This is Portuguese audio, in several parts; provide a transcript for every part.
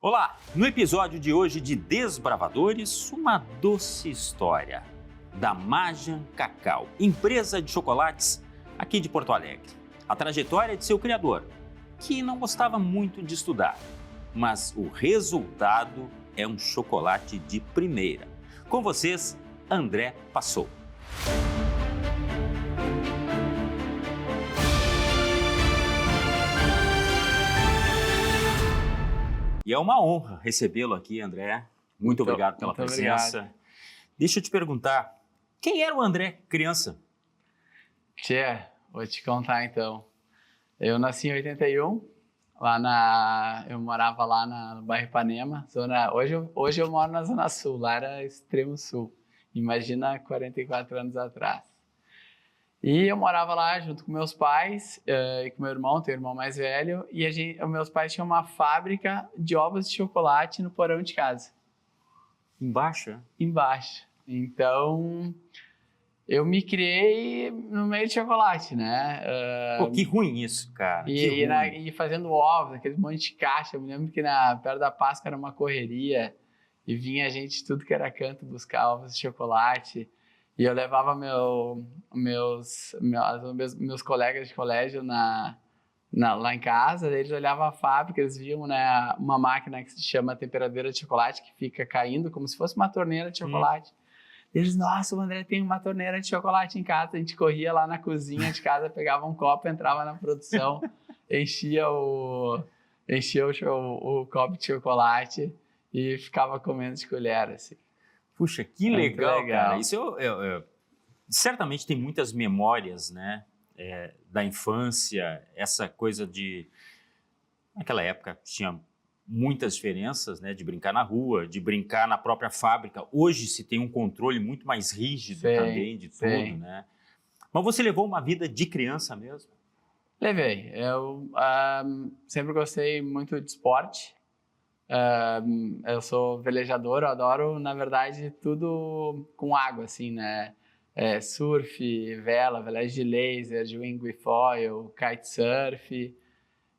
Olá! No episódio de hoje de Desbravadores, uma doce história da Majan Cacau, empresa de chocolates aqui de Porto Alegre. A trajetória de seu criador, que não gostava muito de estudar, mas o resultado é um chocolate de primeira. Com vocês, André Passou. E é uma honra recebê-lo aqui, André. Muito obrigado pela presença. Obrigado. Deixa eu te perguntar, quem era o André criança? Vou te contar então. Eu nasci em 81, eu morava lá no bairro Ipanema. Hoje eu moro na Zona Sul, lá era extremo sul. Imagina 44 anos atrás. E eu morava lá junto com meus pais e com meu irmão, tenho um irmão mais velho, e meus pais tinham uma fábrica de ovos de chocolate no porão de casa. Embaixo? Embaixo. Então, eu me criei no meio de chocolate, né? Pô, que ruim isso, cara. E fazendo ovos, aquele monte de caixa. Eu me lembro que perto da Páscoa era uma correria e vinha gente de tudo que era canto buscar ovos de chocolate. E eu levava meus colegas de colégio lá em casa, eles olhavam a fábrica, eles viam, né, uma máquina que se chama temperadeira de chocolate, que fica caindo como se fosse uma torneira de chocolate. Eles, nossa, o André tem uma torneira de chocolate em casa. A gente corria lá na cozinha de casa, pegava um copo, entrava na produção, enchia o copo de chocolate e ficava comendo de colher, assim. Puxa, que legal, cara. Isso certamente tem muitas memórias, né, da infância, essa coisa de... Naquela época tinha muitas diferenças, né, de brincar na rua, de brincar na própria fábrica. Hoje se tem um controle muito mais rígido também de tudo, né? Mas você levou uma vida de criança mesmo? Levei. Eu sempre gostei muito de esporte. Eu sou velejador, eu adoro, na verdade, tudo com água, assim, né? Surf, vela, velagem de laser, de wing with foil, kitesurf.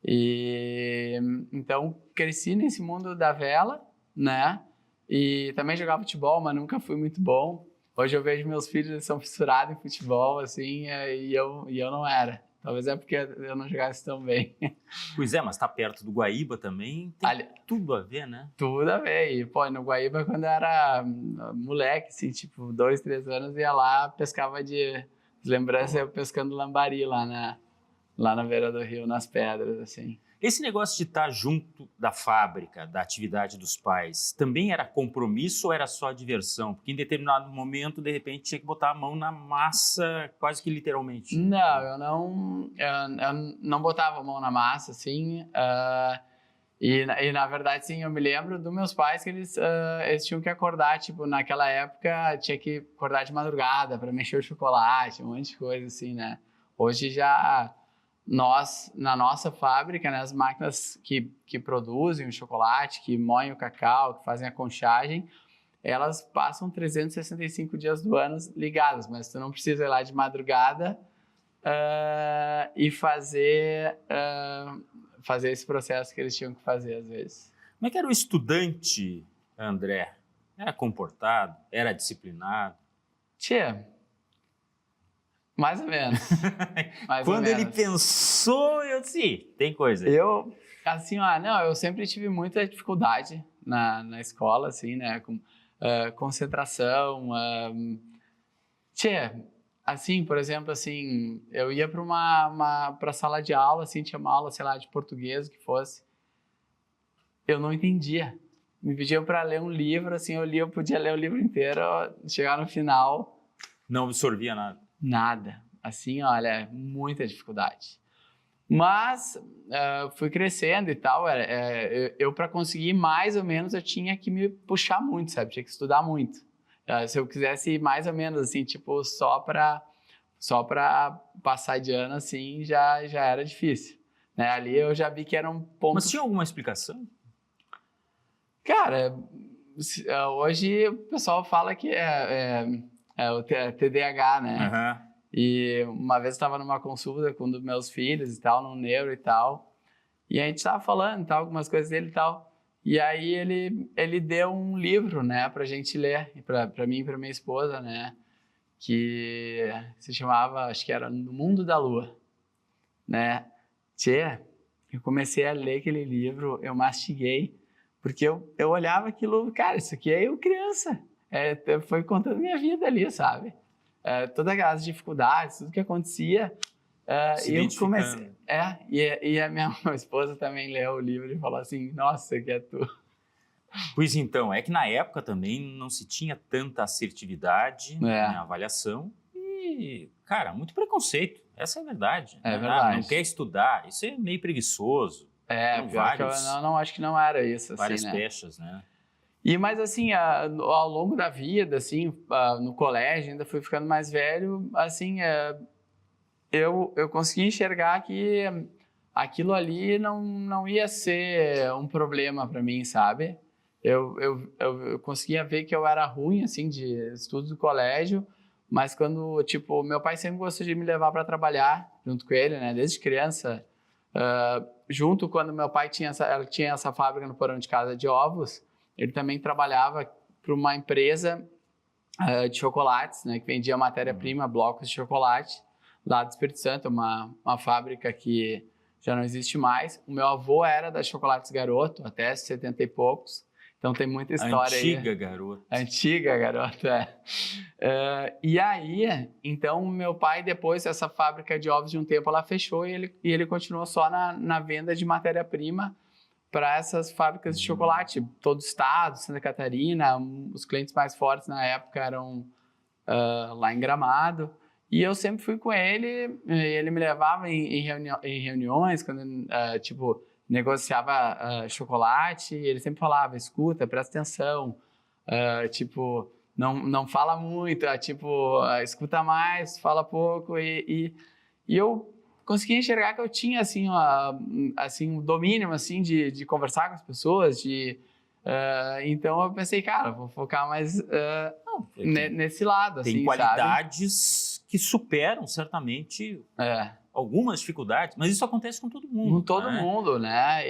E então cresci nesse mundo da vela, né? E também jogava futebol, mas nunca fui muito bom. Hoje eu vejo meus filhos, eles são fissurados em futebol, assim, e eu não era. Talvez é porque eu não jogasse tão bem. Pois é, mas tá perto do Guaíba também, tem tudo a ver, né? Tudo a ver. E, pô, no Guaíba, quando eu era moleque, assim, tipo, 2, 3 anos, ia lá, pescava de lembrança, eu pescando lambari lá na beira do rio, nas pedras, assim. Esse negócio de estar junto da fábrica, da atividade dos pais, também era compromisso ou era só diversão? Porque em determinado momento, de repente, tinha que botar a mão na massa, quase que literalmente. Não, eu não botava a mão na massa, assim. E na verdade, sim, eu me lembro dos meus pais que eles tinham que acordar, tipo, naquela época tinha que acordar de madrugada para mexer o chocolate, um monte de coisa, assim, né? Hoje já... na nossa fábrica, né, as máquinas que produzem o chocolate, que moem o cacau, que fazem a conchagem, elas passam 365 dias do ano ligadas, mas tu não precisa ir lá de madrugada e fazer esse processo que eles tinham que fazer às vezes. Como é que era o estudante, André? Era comportado? Era disciplinado? Mais ou menos. Quando ele pensou, eu disse, tem coisa. Eu sempre tive muita dificuldade na escola, assim, né, com concentração. Assim, por exemplo, assim, eu ia para sala de aula, assim, tinha uma aula, sei lá, de português, o que fosse. Eu não entendia. Me pediam para ler um livro, assim, eu podia ler o livro inteiro, chegar no final... Não absorvia nada. Nada. Assim, olha, muita dificuldade. Mas fui crescendo e tal. Eu para conseguir mais ou menos, eu tinha que me puxar muito, sabe? Tinha que estudar muito. Se eu quisesse ir mais ou menos, assim, tipo, só para passar de ano, assim, já era difícil. Né? Ali eu já vi que era um ponto... Mas tinha alguma explicação? Cara, hoje o pessoal fala que é o TDAH, né? Uhum. E uma vez eu estava numa consulta com um dos meus filhos e tal, no neuro e tal, e a gente estava falando e tal, algumas coisas dele e tal, E aí ele deu um livro, né, pra gente ler, pra mim e pra minha esposa, né, que se chamava, acho que era No Mundo da Lua, né. Tchê, eu comecei a ler aquele livro, eu mastiguei, porque eu olhava aquilo, cara, isso aqui é eu criança. Foi contando minha vida ali, sabe? Todas aquelas dificuldades, tudo que acontecia. Se E eu identificando. comecei. E a minha esposa também leu o livro e falou assim: Nossa, isso aqui é tu. Pois então, é que na época também não se tinha tanta assertividade na avaliação e, cara, muito preconceito. Essa é a verdade. É né? verdade. Não quer estudar, isso é meio preguiçoso. Pior que eu não acho que não era isso. Várias assim, né? pechas, né? Mas assim, ao longo da vida, assim, no colégio, ainda fui ficando mais velho, assim, eu consegui enxergar que aquilo ali não ia ser um problema para mim, sabe? Eu conseguia ver que eu era ruim, assim, de estudos do colégio, mas quando, tipo, meu pai sempre gostou de me levar para trabalhar junto com ele, né? Desde criança, junto quando meu pai tinha essa fábrica no porão de casa de ovos, ele também trabalhava para uma empresa de chocolates, né? Que vendia matéria-prima, blocos de chocolate, lá do Espírito Santo, uma fábrica que já não existe mais. O meu avô era da Chocolates Garoto, até 70 e poucos. Então tem muita história Antiga aí. garota. Antiga garota, e aí, então, meu pai, depois, essa fábrica de ovos de um tempo, ela fechou e ele continuou só na venda de matéria-prima para essas fábricas de chocolate. Todo o estado, Santa Catarina, os clientes mais fortes na época eram lá em Gramado. E eu sempre fui com ele me levava em reuniões, quando, tipo, negociava chocolate, ele sempre falava, escuta, presta atenção, tipo, não fala muito, tipo, escuta mais, fala pouco, e eu consegui enxergar que eu tinha, assim, um domínio, assim, de conversar com as pessoas, então eu pensei, cara, vou focar mais nesse lado, tem assim, qualidades que superam, certamente, algumas dificuldades, mas isso acontece com todo mundo. Com todo mundo, né?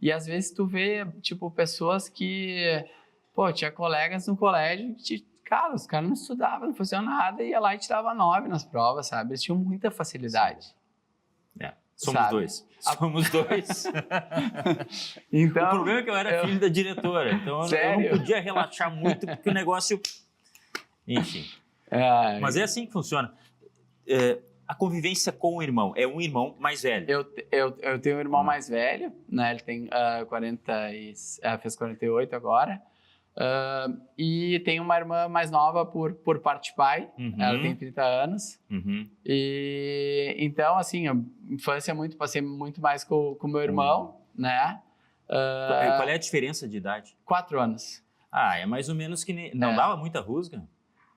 E às vezes tu vê, tipo, pessoas que... Pô, tinha colegas no colégio que, cara, os caras não estudavam, não faziam nada, ia lá e tirava 9 nas provas, sabe? Eles tinham muita facilidade. Somos dois. Somos dois. Então, o problema é que eu era filho da diretora, então eu não podia relaxar muito, porque o negócio... Enfim. Mas é assim que funciona. A convivência com o irmão. É um irmão mais velho. Eu tenho um irmão mais velho, né? Ele tem fez 48 agora. E tem uma irmã mais nova por parte de pai. Ela tem 30 anos. E então, assim, a infância passei muito mais com o meu irmão, né? Qual é a diferença de idade? 4 anos. É mais ou menos que... Não dava muita rusga?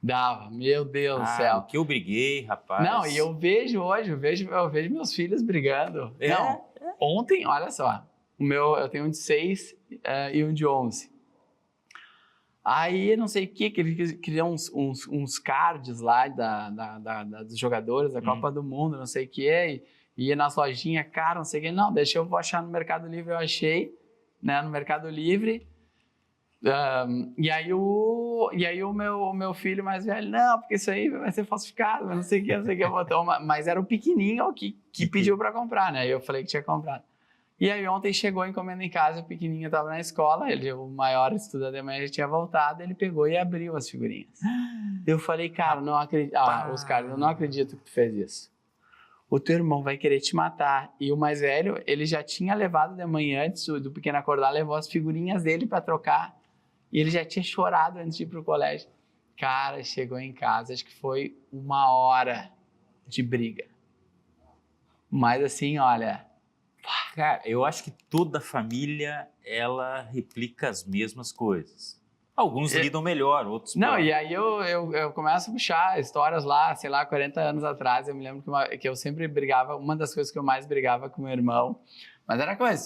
Dava, meu Deus do céu. O que eu briguei, rapaz. Não, e eu vejo hoje, eu vejo meus filhos brigando. Ontem, olha só, eu tenho um de 6 e um de 11. Aí, não sei o que ele criou uns cards lá dos jogadores da Copa do Mundo, não sei o que, e ia nas lojinhas, cara, não sei o que, não, deixa eu achar no Mercado Livre, eu achei, né, no Mercado Livre. E aí o meu filho mais velho, não, porque isso aí vai ser falsificado, não sei o que, botou mas era o pequenininho que pediu para comprar, né? Eu falei que tinha comprado. E aí ontem chegou a encomenda em casa, o pequenininho estava na escola, o maior estuda de manhã já tinha voltado, ele pegou e abriu as figurinhas. Eu falei, cara, não acredito, Oscar, eu não acredito que tu fez isso. O teu irmão vai querer te matar. E o mais velho, ele já tinha levado de manhã, antes do pequeno acordar, levou as figurinhas dele para trocar. E ele já tinha chorado antes de ir pro colégio. Cara, chegou em casa, acho que foi 1 hora de briga. Mas assim, olha... Cara, eu acho que toda família, ela replica as mesmas coisas. Alguns lidam melhor, outros pior. Não, e aí eu começo a puxar histórias lá, sei lá, 40 anos atrás, eu me lembro que eu sempre brigava, uma das coisas que eu mais brigava com meu irmão, mas era coisa,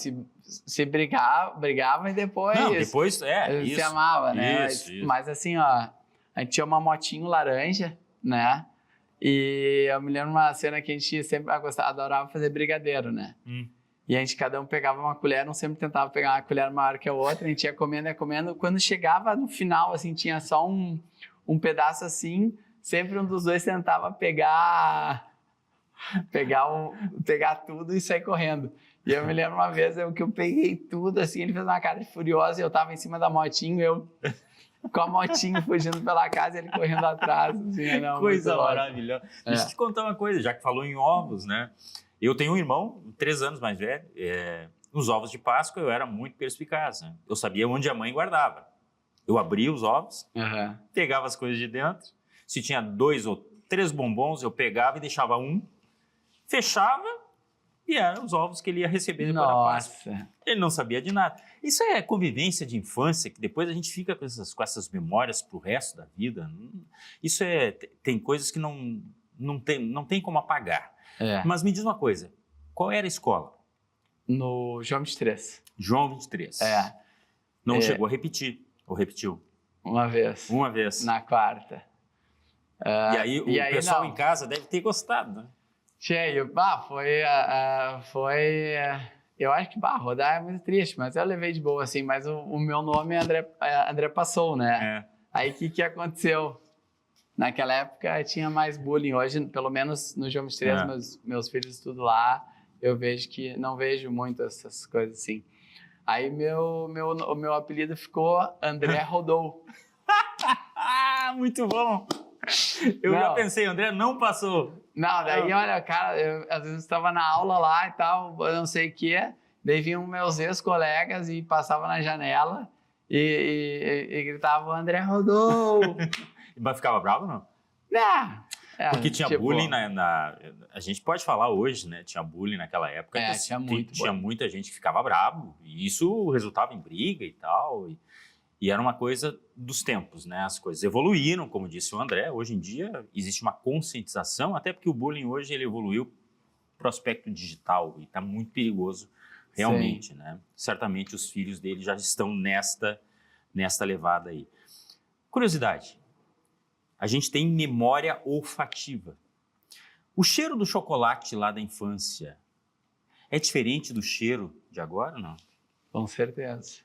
se brigava e depois... Não, depois, se amava, né? Isso. Mas assim, ó, a gente tinha uma motinho laranja, né? E eu me lembro uma cena que a gente sempre adorava fazer brigadeiro, né? E a gente, cada um pegava uma colher, um sempre tentava pegar uma colher maior que a outra, a gente ia comendo. Quando chegava no final, assim, tinha só um pedaço assim, sempre um dos dois tentava pegar tudo e sair correndo. E eu me lembro uma vez que eu peguei tudo, assim, ele fez uma cara de furiosa e eu tava em cima da motinha, eu com a motinha fugindo pela casa e ele correndo atrás. Assim, não, coisa maravilhosa. Deixa eu te contar uma coisa, já que falou em ovos, né? Eu tenho um irmão, 3 anos mais velho, os ovos de Páscoa eu era muito perspicaz, né? Eu sabia onde a mãe guardava. Eu abria os ovos, pegava as coisas de dentro, se tinha 2 ou 3 bombons, eu pegava e deixava um, fechava e eram os ovos que ele ia receber depois da Páscoa. Ele não sabia de nada. Isso é convivência de infância, que depois a gente fica com essas memórias pro resto da vida. Isso tem coisas que não tem como apagar. Mas me diz uma coisa, qual era a escola? No João 23. João 23. Não chegou a repetir, ou repetiu? Uma vez. Uma vez. Na quarta. E aí o pessoal em casa deve ter gostado, né? Cheio. Eu acho que rodar é muito triste, mas eu levei de boa, assim. Mas o meu nome é André Passou, né? Aí o que aconteceu? Naquela época tinha mais bullying. Hoje, pelo menos no João 23, meus filhos estudam lá. Eu vejo que não vejo muito essas coisas assim. Aí o meu apelido ficou André Rodou. Muito bom! Eu já pensei, André não passou. Não, daí olha, cara, eu às vezes estava na aula lá e tal, eu não sei o que, daí vinham meus ex-colegas e passavam na janela e gritavam, André Rodou! Mas ficava bravo, não? Porque tinha bullying a gente pode falar hoje, né? Tinha bullying naquela época. Tinha muita gente que ficava bravo. E isso resultava em briga e tal. E era uma coisa dos tempos, né? As coisas evoluíram, como disse o André. Hoje em dia existe uma conscientização, até porque o bullying hoje ele evoluiu para o aspecto digital e está muito perigoso realmente, né? Certamente os filhos dele já estão nesta levada aí. Curiosidade. A gente tem memória olfativa. O cheiro do chocolate lá da infância é diferente do cheiro de agora ou não? Com certeza.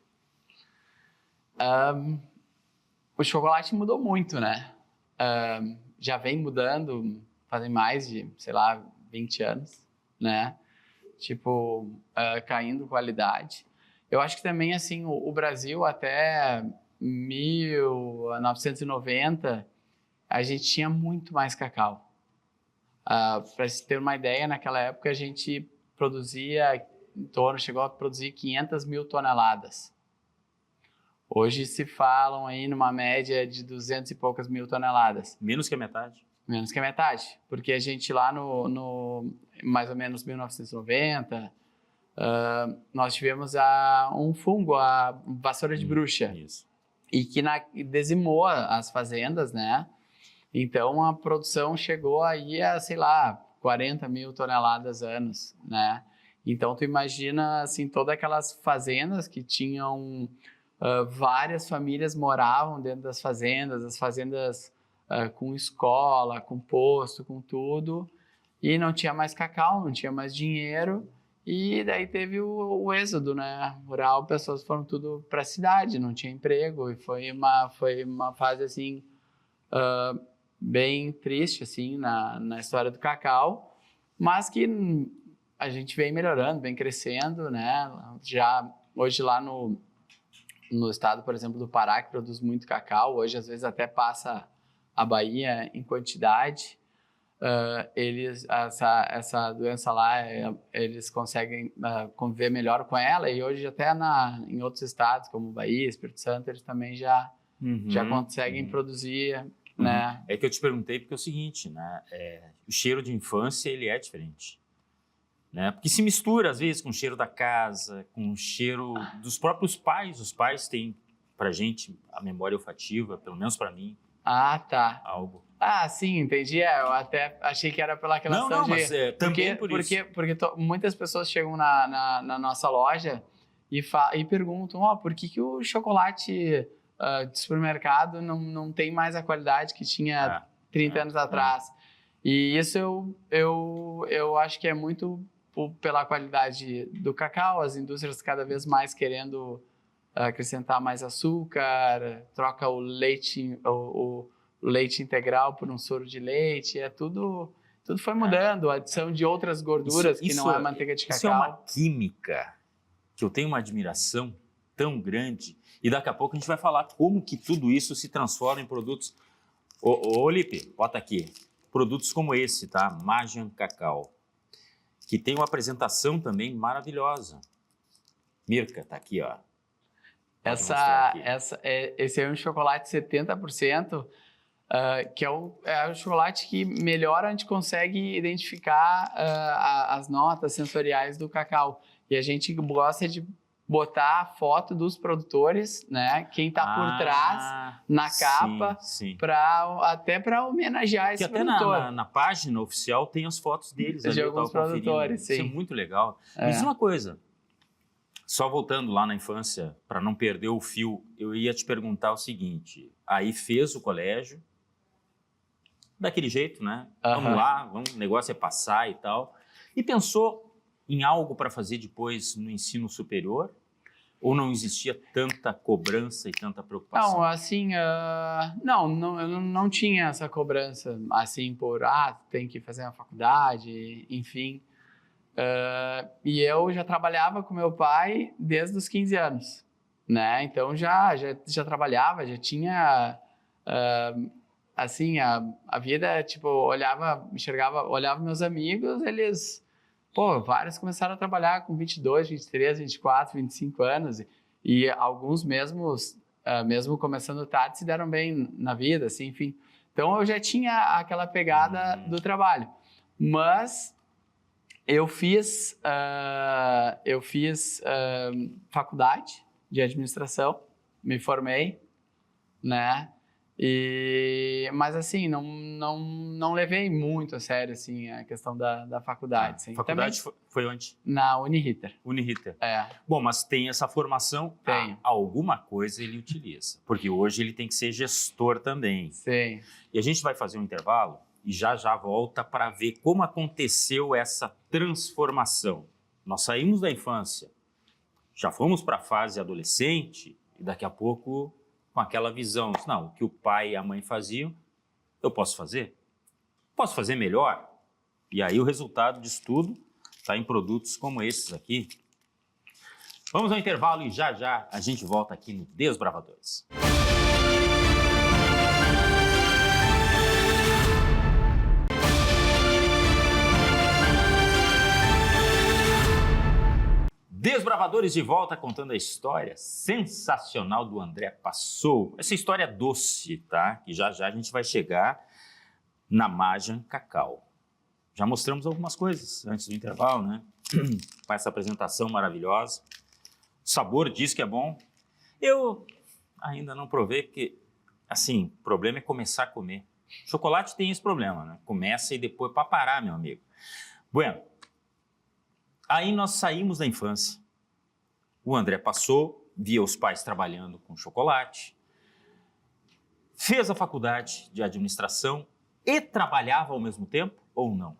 O chocolate mudou muito, né? Já vem mudando, fazem mais de, 20 anos, né? Tipo, caindo qualidade. Eu acho que também, assim, o Brasil até 1990... a gente tinha muito mais cacau. Para se ter uma ideia, naquela época a gente chegou a produzir 500 mil toneladas. Hoje se falam aí numa média de 200 e poucas mil toneladas. Menos que a metade? Menos que a metade, porque a gente lá no mais ou menos 1990, nós tivemos um fungo, a vassoura de bruxa. Isso. E que dizimou as fazendas, né? Então, a produção chegou aí a, 40 mil toneladas anos, né? Então, tu imagina, assim, todas aquelas fazendas que tinham... várias famílias moravam dentro das fazendas, as fazendas com escola, com posto, com tudo, e não tinha mais cacau, não tinha mais dinheiro, e daí teve o êxodo, né? Rural, pessoas foram tudo para a cidade, não tinha emprego, e foi uma fase, assim... bem triste, assim, na história do cacau, mas que a gente vem melhorando, vem crescendo, né? Já hoje lá no estado, por exemplo, do Pará, que produz muito cacau, hoje às vezes até passa a Bahia em quantidade, essa doença lá, eles conseguem conviver melhor com ela, e hoje até em outros estados, como Bahia, Espírito Santo, eles também já conseguem produzir... né? É que eu te perguntei porque é o seguinte, né? O cheiro de infância ele é diferente, né? Porque se mistura às vezes com o cheiro da casa, com o cheiro dos próprios pais. Os pais têm pra gente a memória olfativa, pelo menos pra mim. Tá. Algo. Sim, entendi. Eu até achei que era pela questão não, mas também por isso. Porque muitas pessoas chegam na nossa loja e perguntam, por que o chocolate de supermercado não tem mais a qualidade que tinha 30 anos atrás. E isso eu acho que é muito pela qualidade do cacau, as indústrias cada vez mais querendo acrescentar mais açúcar, troca o leite, o leite integral por um soro de leite, tudo foi mudando, a adição de outras gorduras que não é manteiga de cacau. Isso é uma química que eu tenho uma admiração tão grande, e daqui a pouco a gente vai falar como que tudo isso se transforma em produtos. Ô Lipe, bota aqui, produtos como esse, tá? Magian Cacau, que tem uma apresentação também maravilhosa. Mirka, tá aqui, ó. Esse é um chocolate 70%, que é o chocolate que melhor a gente consegue identificar as notas sensoriais do cacau. E a gente gosta de botar a foto dos produtores, né? Quem está por trás na capa, até para homenagear esse produtor. Até na página oficial tem as fotos deles. De alguns produtores, sim. Isso é muito legal. Me diz uma coisa, só voltando lá na infância, para não perder o fio, eu ia te perguntar o seguinte, aí fez o colégio, daquele jeito, né? Vamos lá, o negócio é passar e tal, e pensou em algo para fazer depois no ensino superior? Ou não existia tanta cobrança e tanta preocupação? Não, assim, eu não tinha essa cobrança, assim, tem que fazer uma faculdade, enfim. E eu já trabalhava com meu pai desde os 15 anos, né? Então, já trabalhava, já tinha, assim, a vida, tipo, olhava meus amigos, eles... vários começaram a trabalhar com 22, 23, 24, 25 anos e alguns mesmo começando tarde se deram bem na vida, assim, enfim. Então eu já tinha aquela pegada do trabalho, mas eu fiz faculdade de administração, me formei, né? Mas assim, não levei muito a sério assim, a questão da faculdade. Assim. Faculdade foi onde? Na Uniriter. Uniriter. É. Bom, mas tem essa formação, alguma coisa ele utiliza, porque hoje ele tem que ser gestor também. Sim. E a gente vai fazer um intervalo e já volta para ver como aconteceu essa transformação. Nós saímos da infância, já fomos para a fase adolescente e daqui a pouco... com aquela visão, não, o que o pai e a mãe faziam, eu posso fazer? Posso fazer melhor? E aí o resultado disso tudo está em produtos como esses aqui. Vamos ao intervalo e já a gente volta aqui no Desbravadores. Desbravadores de volta contando a história sensacional do André Passou. Essa história doce, tá? Que já a gente vai chegar na Magian Cacau. Já mostramos algumas coisas antes do intervalo, né? Com essa apresentação maravilhosa. O sabor diz que é bom. Eu ainda não provei porque, assim, o problema é começar a comer. Chocolate tem esse problema, né? Começa e depois para parar, meu amigo. Bueno. Aí nós saímos da infância, o André Passou, via os pais trabalhando com chocolate, fez a faculdade de administração e trabalhava ao mesmo tempo ou não?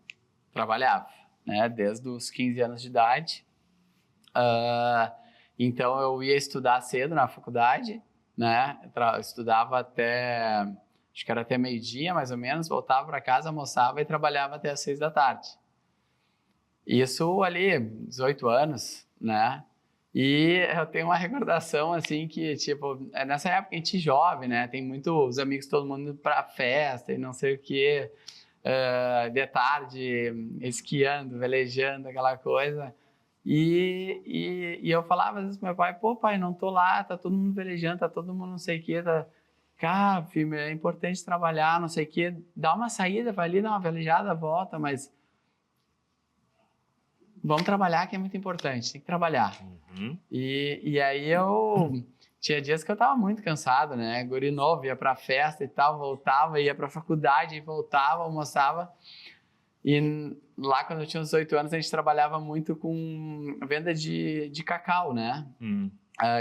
Trabalhava, né? Desde os 15 anos de idade. Então eu ia estudar cedo na faculdade, né? Estudava acho que era até meio-dia mais ou menos, voltava para casa, almoçava e trabalhava até às 6 da tarde. Isso ali, 18 anos, né? E eu tenho uma recordação, assim, que, tipo, nessa época a gente jovem, né? Tem muitos amigos, todo mundo indo pra festa e não sei o quê. De tarde, esquiando, velejando, aquela coisa. E eu falava às vezes pro meu pai, pô, pai, não tô lá, tá todo mundo velejando, tá todo mundo não sei o quê. Cara, filho, é importante trabalhar, não sei o quê. Dá uma saída, vai ali, dá uma velejada, volta, mas... vamos trabalhar, que é muito importante, tem que trabalhar. Uhum. E aí tinha dias que eu tava muito cansado, né? Guri novo, ia pra festa e tal, voltava, ia pra faculdade, voltava, almoçava. E lá, quando eu tinha uns 18 anos, a gente trabalhava muito com venda de cacau, né?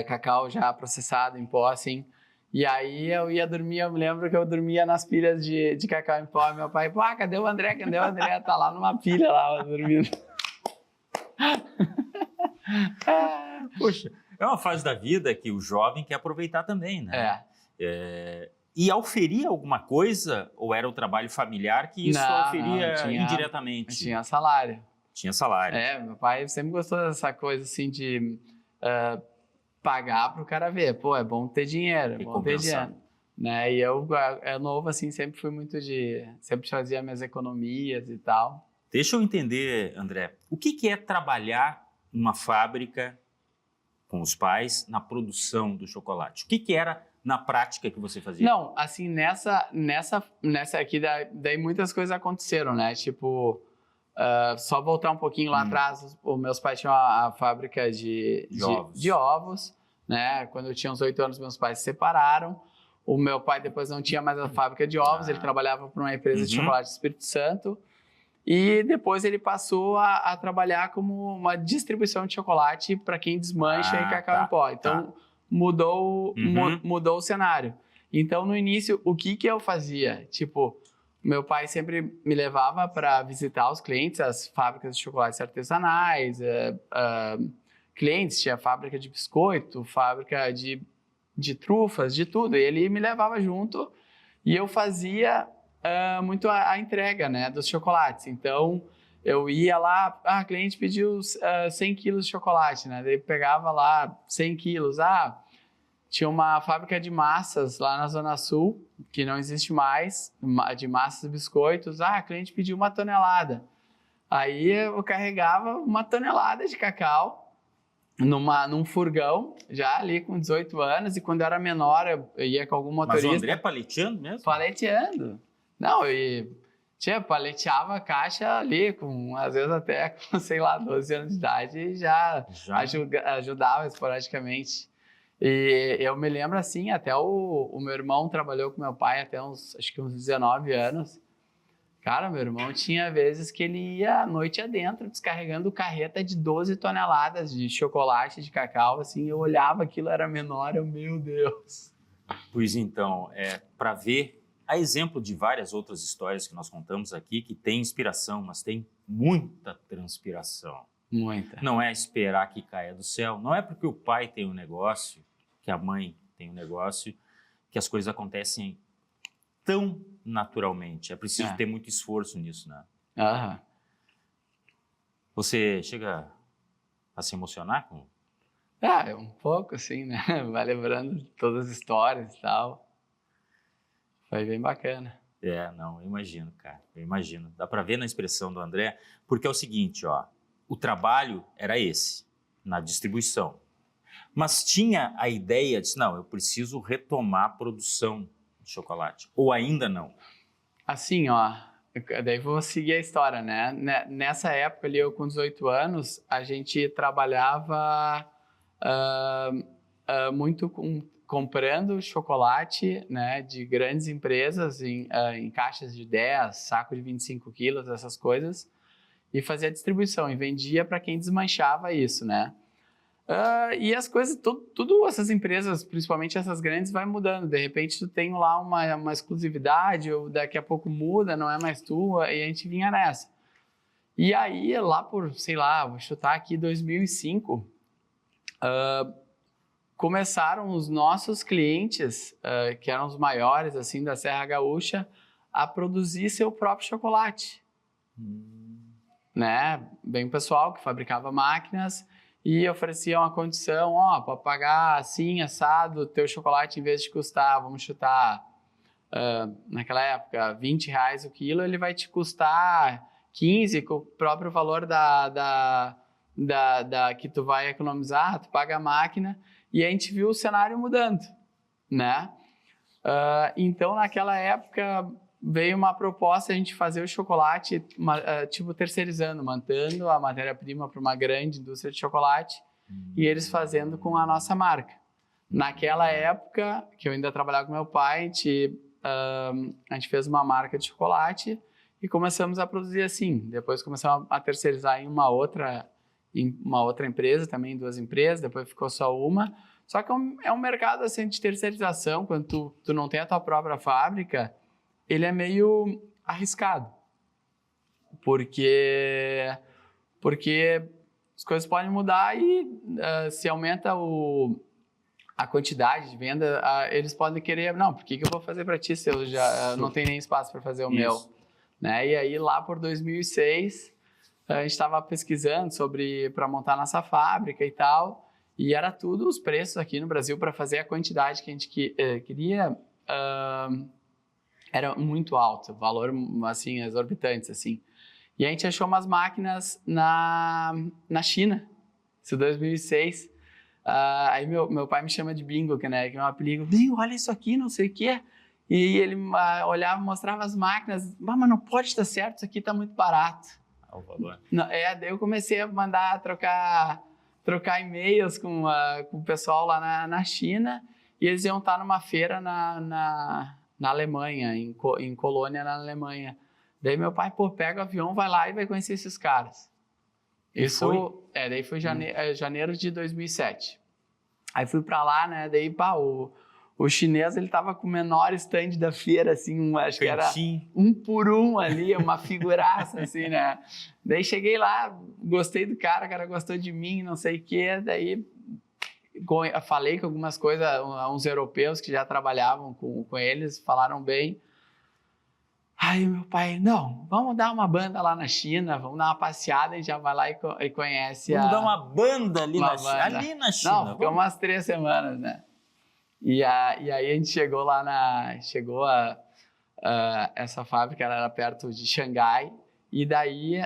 Cacau já processado em pó, assim. E aí eu ia dormir, eu me lembro que eu dormia nas pilhas de cacau em pó. Meu pai, pô, cadê o André? Cadê o André? Tá lá numa pilha lá, dormindo. Poxa, é uma fase da vida que o jovem quer aproveitar também, né? E auferia alguma coisa, ou era o trabalho familiar que isso auferia indiretamente? Tinha salário. Tinha salário. Meu pai sempre gostou dessa coisa assim de pagar para o cara ver. Pô, é bom ter dinheiro, é bom ter dinheiro. Né? E eu novo, assim, sempre fui muito sempre fazia minhas economias e tal. Deixa eu entender, André, o que é trabalhar numa fábrica com os pais na produção do chocolate? O que era na prática que você fazia? Não, assim, nessa aqui, daí muitas coisas aconteceram, né? Tipo, só voltar um pouquinho lá atrás, os meus pais tinham a fábrica de ovos, né? Quando eu tinha uns 8 anos, meus pais se separaram. O meu pai depois não tinha mais a fábrica de ovos, ele trabalhava para uma empresa de chocolate do Espírito Santo. E depois ele passou a trabalhar como uma distribuição de chocolate para quem desmancha e cacau em pó. Então, mudou o cenário. Então, no início, o que eu fazia? Tipo, meu pai sempre me levava para visitar os clientes, as fábricas de chocolates artesanais, clientes, tinha fábrica de biscoito, fábrica de trufas, de tudo. E ele me levava junto e eu fazia muito a entrega, né, dos chocolates. Então, eu ia lá, a cliente pediu 100 quilos de chocolate, né? Daí pegava lá 100 quilos. Tinha uma fábrica de massas lá na Zona Sul, que não existe mais, de massas e biscoitos. A cliente pediu 1 tonelada. Aí eu carregava 1 tonelada de cacau num furgão, já ali com 18 anos. E quando eu era menor, eu ia com algum motorista. Mas o André paleteando mesmo? Paleteando. Não, paleteava a caixa ali, às vezes até com, sei lá, 12 anos de idade, e já? Ajudava esporadicamente. E eu me lembro assim, até o meu irmão trabalhou com meu pai até acho que uns 19 anos. Cara, meu irmão tinha vezes que ele ia a noite adentro, descarregando carreta de 12 toneladas de chocolate, de cacau, assim, eu olhava aquilo, era menor, meu Deus. Pois então, para ver, a exemplo de várias outras histórias que nós contamos aqui, que tem inspiração, mas tem muita transpiração. Muita. Não é esperar que caia do céu, não é porque o pai tem um negócio, que a mãe tem um negócio, que as coisas acontecem tão naturalmente. É preciso ter muito esforço nisso, né? Você chega a se emocionar com? Um pouco, assim, né? Vai lembrando todas as histórias e tal. Foi bem bacana. Não, eu imagino, cara. Eu imagino. Dá para ver na expressão do André, porque é o seguinte, o trabalho era esse, na distribuição. Mas tinha a ideia de, não, eu preciso retomar a produção de chocolate. Ou ainda não? Assim, daí vou seguir a história, né? Nessa época ali, eu com 18 anos, a gente trabalhava muito comprando chocolate, né, de grandes empresas em caixas de 10, saco de 25 quilos, essas coisas, e fazia a distribuição e vendia para quem desmanchava isso, né? E as coisas, tudo essas empresas, principalmente essas grandes, vai mudando. De repente, tu tem lá uma exclusividade, ou daqui a pouco muda, não é mais tua, e a gente vinha nessa. E aí, lá por, sei lá, vou chutar aqui 2005, começaram os nossos clientes, que eram os maiores, assim, da Serra Gaúcha, a produzir seu próprio chocolate. Né? Bem pessoal, que fabricava máquinas, e oferecia uma condição, para pagar assim, assado, teu chocolate, em vez de custar, vamos chutar, naquela época, R$20 o quilo, ele vai te custar 15, com o próprio valor que tu vai economizar, tu paga a máquina, e a gente viu o cenário mudando, né? Então, naquela época, veio uma proposta a gente fazer o chocolate, tipo, terceirizando, mantendo a matéria-prima para uma grande indústria de chocolate e eles fazendo com a nossa marca. Naquela época, que eu ainda trabalhava com meu pai, a gente fez uma marca de chocolate e começamos a produzir assim. Depois começamos a terceirizar em uma outra empresa, também 2 empresas, depois ficou só uma. Só que é um mercado assim, de terceirização, quando tu não tem a tua própria fábrica, ele é meio arriscado, porque as coisas podem mudar e se aumenta a quantidade de venda, eles podem querer, não, por que eu vou fazer para ti se eu já não tenho nem espaço para fazer o meu? Né? E aí, lá por 2006, a gente estava pesquisando para montar nossa fábrica e tal, e era tudo os preços aqui no Brasil para fazer a quantidade que a gente queria, era muito alto, valor assim, exorbitantes, assim. E a gente achou umas máquinas na China, isso em 2006. Aí meu pai me chama de Bingo, que é um apelido. Bingo, olha isso aqui, não sei o quê. E ele olhava, mostrava as máquinas. Mas não pode estar certo, isso aqui está muito barato. O valor. Daí eu comecei a mandar trocar e-mails com o pessoal lá na China. E eles iam estar numa feira na Alemanha, em Colônia, na Alemanha. Daí meu pai, pega o avião, vai lá e vai conhecer esses caras. Daí foi janeiro de 2007. Aí fui pra lá, né? Daí, o chinês, ele tava com o menor stand da feira, assim, acho que era 1 por 1 ali, uma figuraça, assim, né? Daí cheguei lá, gostei do cara, o cara gostou de mim, não sei o quê. Daí falei com algumas coisas, uns europeus que já trabalhavam com eles, falaram bem. Aí meu pai, não, vamos dar uma banda lá na China, vamos dar uma passeada, a gente já vai lá e conhece Vamos dar uma banda ali na China? Não, ficou umas 3 semanas, né? E aí a gente chegou lá essa fábrica era perto de Xangai, e daí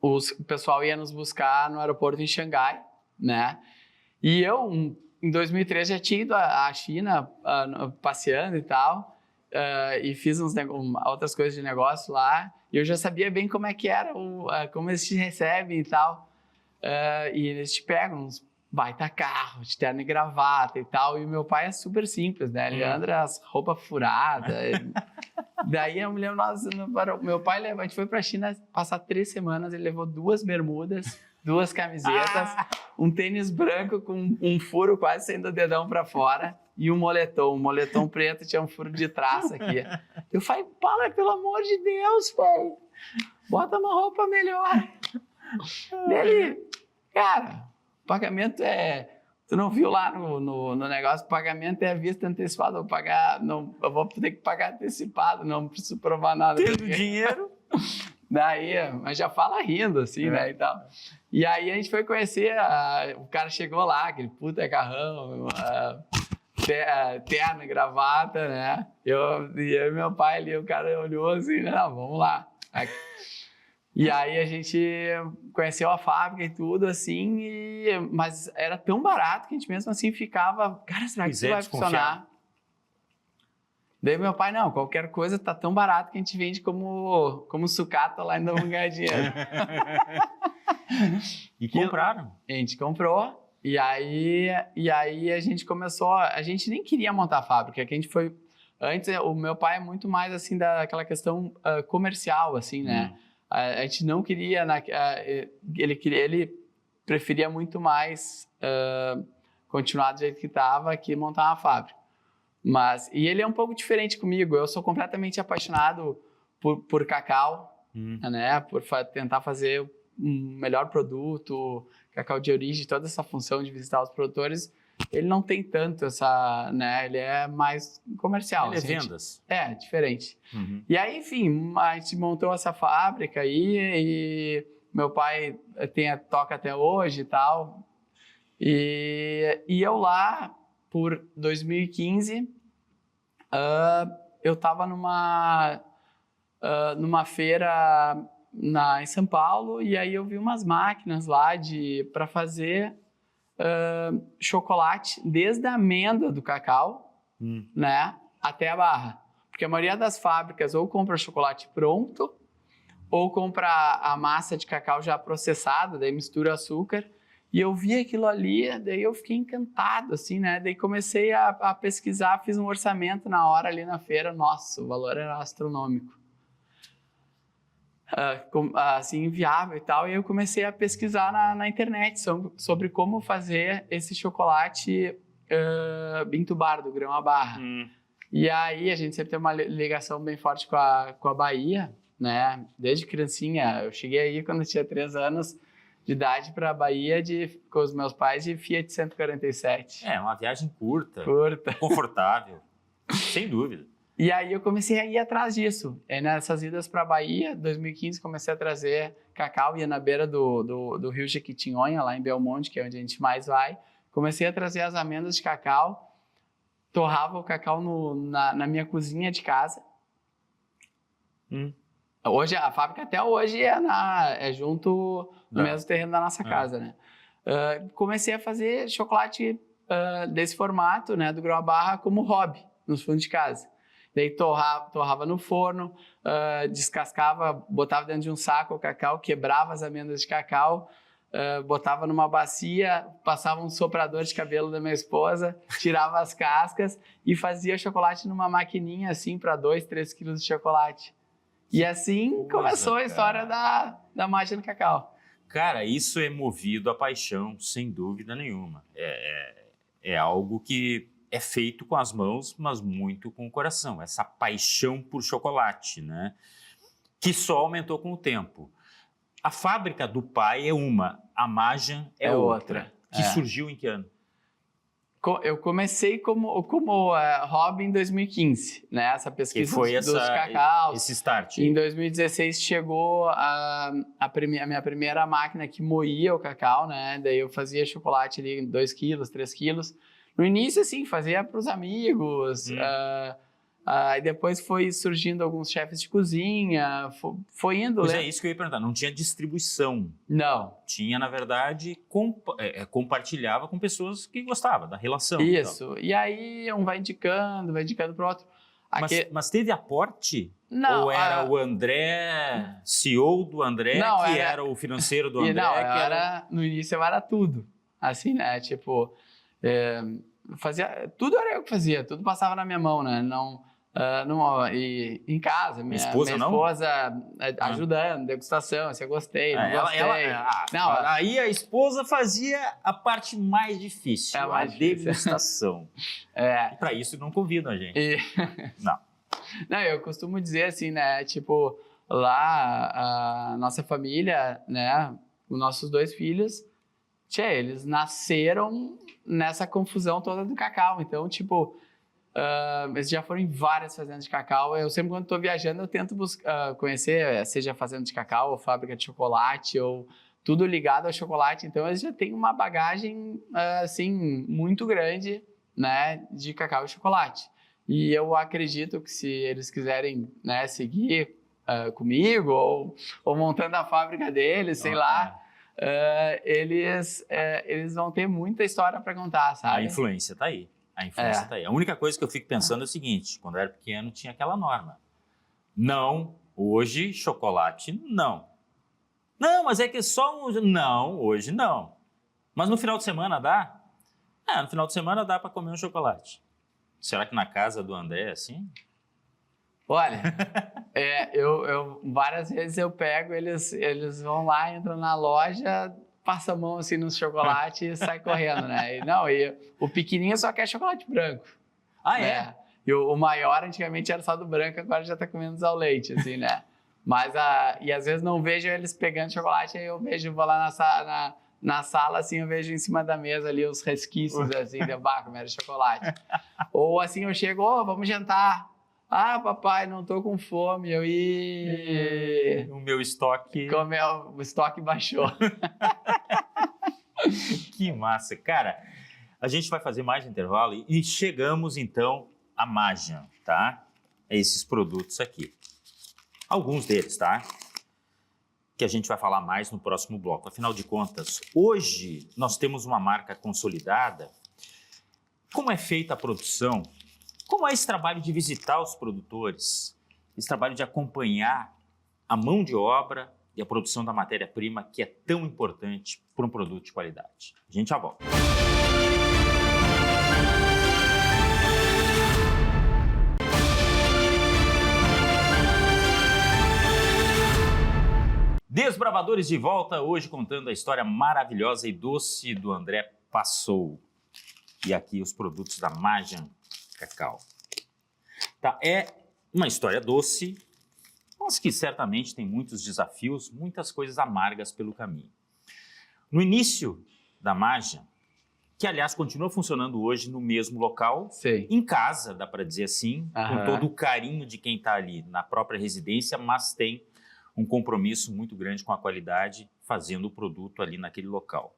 o pessoal ia nos buscar no aeroporto em Xangai, né? E eu, em 2013, já tinha ido à China passeando e tal, e fiz outras coisas de negócio lá, e eu já sabia bem como é que era, como eles te recebem e tal, e eles te pegam uns baita carro, de terno e gravata e tal, e o meu pai é super simples, né, ele anda as roupas furadas, daí eu me lembro, meu pai a gente foi pra China passar 3 semanas, ele levou 2 bermudas, 2 camisetas, um tênis branco com um furo quase saindo o dedão pra fora, e um moletom preto, tinha um furo de traça aqui. Eu falei, pelo amor de Deus, pai, bota uma roupa melhor. Dele, cara, o pagamento tu não viu lá no negócio, o pagamento é à vista antecipada, eu vou ter que pagar antecipado, não preciso provar nada. Tendo dinheiro. Daí, mas já fala rindo, assim, né, e tal. E aí a gente foi conhecer, o cara chegou lá, aquele puta carrão, terno e gravata, né? Eu e meu pai ali, o cara olhou assim, não, vamos lá. E aí a gente conheceu a fábrica e tudo, assim, mas era tão barato que a gente mesmo assim ficava, cara, será que isso vai funcionar? Daí meu pai, não, qualquer coisa tá tão barato que a gente vende como sucata lá e ainda vamos ganhar dinheiro. E compraram. A gente comprou. E aí a gente começou, a gente nem queria montar a fábrica, que a gente foi, antes o meu pai é muito mais assim daquela questão comercial, assim, né? A gente não queria, ele preferia muito mais continuar do jeito que estava que montar uma fábrica. E ele é um pouco diferente comigo, eu sou completamente apaixonado por cacau, né? Por tentar fazer um melhor produto, cacau de origem, toda essa função de visitar os produtores, ele não tem tanto essa, né? Ele é mais comercial. Ele é vendas. É, diferente. E aí, enfim, a gente montou essa fábrica aí e meu pai toca até hoje e tal. E eu lá, por 2015, eu estava numa feira em São Paulo, e aí eu vi umas máquinas lá para fazer chocolate desde a amêndoa do cacau, né, até a barra. Porque a maioria das fábricas ou compra chocolate pronto, ou compra a massa de cacau já processada, daí mistura açúcar. E eu vi aquilo ali, daí eu fiquei encantado, assim, né? Daí comecei a pesquisar, fiz um orçamento na hora ali na feira, nossa, o valor era astronômico. Assim, inviável e tal, e eu comecei a pesquisar na internet sobre como fazer esse chocolate entubado, do grão à barra. E aí a gente sempre tem uma ligação bem forte com a Bahia, né? Desde criancinha. Eu cheguei aí quando eu tinha 3 anos de idade para a Bahia com os meus pais de Fiat 147. Uma viagem curta. Curta. Confortável. Sem dúvida. E aí eu comecei a ir atrás disso. Nessas idas para a Bahia, em 2015, comecei a trazer cacau, ia na beira do rio Jequitinhonha, lá em Belmonte, que é onde a gente mais vai. Comecei a trazer as amêndoas de cacau, torrava o cacau na minha cozinha de casa. Hoje, a fábrica até hoje é junto no mesmo terreno da nossa casa, né? Comecei a fazer chocolate desse formato, né, do grão-à-barra, como hobby, nos fundos de casa. Daí torrava no forno, descascava, botava dentro de um saco o cacau, quebrava as amêndoas de cacau, botava numa bacia, passava um soprador de cabelo da minha esposa, tirava as cascas e fazia chocolate numa maquininha assim para 2, 3 quilos de chocolate. E assim começou a história da mágica do cacau. Cara, isso é movido a paixão, sem dúvida nenhuma. É algo que é feito com as mãos, mas muito com o coração. Essa paixão por chocolate, né? Que só aumentou com o tempo. A fábrica do pai é uma, a Majan é outra. Que surgiu em que ano? Eu comecei como hobby em 2015, né? Essa pesquisa que foi dos cacaus. Esse start. Em 2016 chegou a minha primeira máquina que moía o cacau, né? Daí eu fazia chocolate ali em 2 quilos, 3 quilos. No início, assim, fazia para os amigos. E depois foi surgindo alguns chefes de cozinha, foi indo... Pois é isso que eu ia perguntar, não tinha distribuição. Não. Tinha, na verdade, compartilhava com pessoas que gostavam da relação. Isso, e aí um vai indicando para o outro. Mas teve aporte? Não. Ou era o André, CEO do André, não, era o financeiro do André? Não, no início eu era tudo, assim, né, tipo... tudo era eu que fazia, tudo passava na minha mão, né? E em casa, minha esposa ajudando, degustação, se eu gostei, não gostei. Aí a esposa fazia a parte mais difícil, a degustação. E para isso não convidam a gente. Não, eu costumo dizer assim, né? Tipo, lá a nossa família, né? Os nossos 2 filhos, eles nasceram nessa confusão toda do cacau. Então, tipo, eles já foram em várias fazendas de cacau. Eu sempre, quando estou viajando, eu tento conhecer, seja fazenda de cacau, ou fábrica de chocolate, ou tudo ligado ao chocolate. Então, eles já têm uma bagagem, assim, muito grande, né, de cacau e chocolate. E eu acredito que se eles quiserem, né, seguir comigo, ou montando a fábrica deles, sei lá... eles vão ter muita história para contar, sabe? A influência está aí. A única coisa que eu fico pensando é o seguinte: quando eu era pequeno tinha aquela norma. Não, hoje chocolate não. Não, mas é que só um... Não, hoje não. Mas no final de semana dá? No final de semana dá para comer um chocolate. Será que na casa do André é assim? Olha, eu várias vezes eu pego, eles vão lá, entram na loja, passa a mão assim no chocolate e sai correndo, né? E o pequenininho só quer chocolate branco. Né? E o maior antigamente era só do branco, agora já tá comendo ao leite, assim, né? Mas, e às vezes não vejo eles pegando chocolate, aí eu vou lá na sala, assim, eu vejo em cima da mesa ali os resquícios, assim, de comer chocolate. Ou assim, eu chego, vamos jantar. Papai, não tô com fome. O meu estoque... O estoque baixou. Que massa. Cara, a gente vai fazer mais intervalo e chegamos, então, à Majan, tá? Esses produtos aqui. Alguns deles, tá? Que a gente vai falar mais no próximo bloco. Afinal de contas, hoje nós temos uma marca consolidada. Como é feita a produção? Como é esse trabalho de visitar os produtores, esse trabalho de acompanhar a mão de obra e a produção da matéria-prima que é tão importante para um produto de qualidade? A gente já volta. Desbravadores de volta, hoje contando a história maravilhosa e doce do André Passou. E aqui os produtos da Majan Cacau. Tá, é uma história doce, mas que certamente tem muitos desafios, muitas coisas amargas pelo caminho. No início da Maja, que aliás continua funcionando hoje no mesmo local, Sim. em casa, dá para dizer assim, com todo o carinho de quem está ali na própria residência, mas tem um compromisso muito grande com a qualidade, fazendo o produto ali naquele local.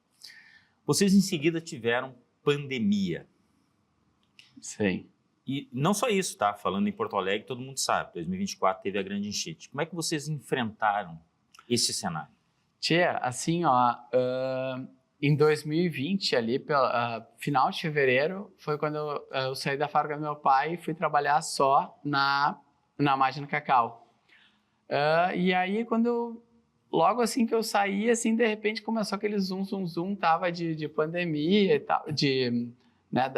Vocês em seguida tiveram pandemia. Sim. E não só isso, tá? Falando em Porto Alegre, todo mundo sabe, 2024 teve a grande enchente. Como é que vocês enfrentaram esse cenário? Tia, assim, ó, em 2020, ali, final de fevereiro, foi quando eu saí da fábrica do meu pai e fui trabalhar só na máquina Cacau. E aí, logo assim que eu saí, assim, de repente começou aquele zoom, tava de pandemia e tal, né,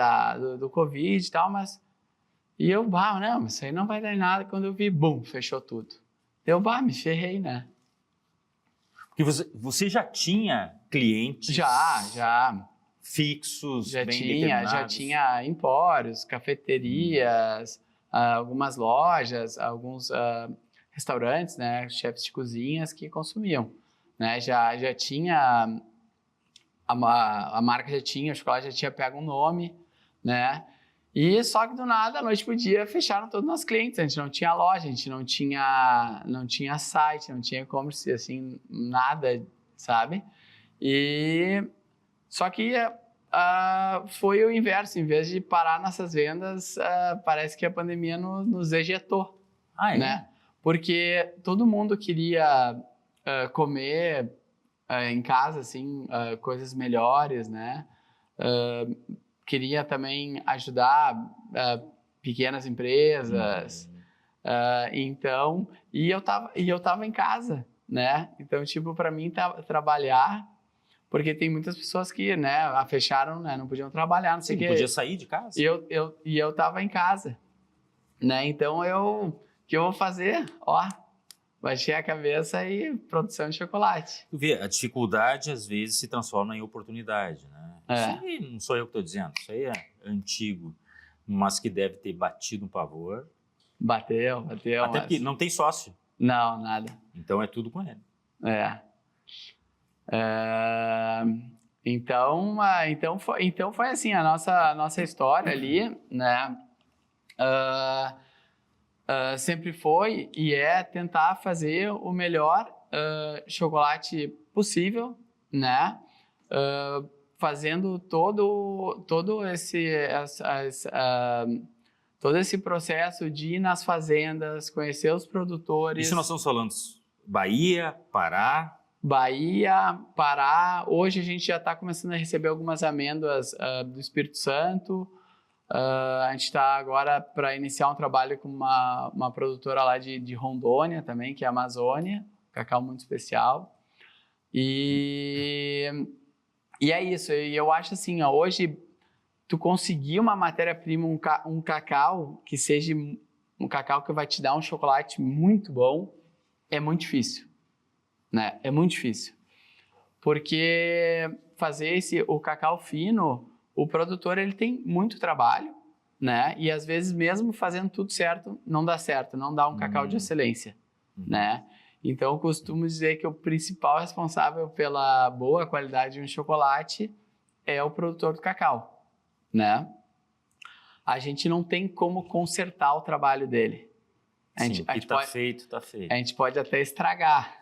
do Covid e tal, mas... E eu, não, isso aí não vai dar em nada. Quando eu vi, bum, fechou tudo. Eu, me ferrei, né? Porque você já tinha clientes... Já. Fixos, já bem tinha, determinados? Já tinha empórios, cafeterias, algumas lojas, alguns restaurantes, né, chefes de cozinhas que consumiam, né? Já tinha... A marca já tinha, o chocolate já tinha pego um nome, né? E só que do nada, da noite pro dia, fecharam todos os nossos clientes. A gente não tinha loja, a gente não tinha site, não tinha e-commerce, assim, nada, sabe? E só que foi o inverso. Em vez de parar nossas vendas, parece que a pandemia nos ejetou, né? Porque todo mundo queria comer em casa, assim, coisas melhores, né? Queria também ajudar pequenas empresas, então, e eu tava em casa, né? Então, tipo, para mim trabalhar, porque tem muitas pessoas que, né, fecharam, né, não podiam trabalhar, não sei o quê. Não podia sair de casa. E eu tava em casa, né? Então, o que eu vou fazer? Baixei a cabeça e produção de chocolate. Tu vê, a dificuldade às vezes se transforma em oportunidade, né? Isso aí não sou eu que estou dizendo, isso aí é antigo, mas que deve ter batido um pavor. Bateu. Até porque não tem sócio. Não, nada. Então é tudo com ele. Então foi assim a nossa história ali, né? Sempre foi e é tentar fazer o melhor chocolate possível, né? Fazendo todo esse processo de ir nas fazendas, conhecer os produtores. Isso nós estamos falando Bahia, Pará. Hoje a gente já está começando a receber algumas amêndoas do Espírito Santo. A gente está agora para iniciar um trabalho com uma produtora lá de Rondônia também, que é a Amazônia, cacau muito especial. E é isso, e eu acho assim, hoje tu conseguir uma matéria-prima, um cacau que seja um cacau que vai te dar um chocolate muito bom, é muito difícil, né? É muito difícil. Porque fazer o cacau fino, o produtor ele tem muito trabalho, né? E às vezes mesmo fazendo tudo certo, não dá certo, não dá um cacau de excelência, né? Então, eu costumo dizer que o principal responsável pela boa qualidade de um chocolate é o produtor do cacau, né? A gente não tem como consertar o trabalho dele. Feito. A gente pode até estragar,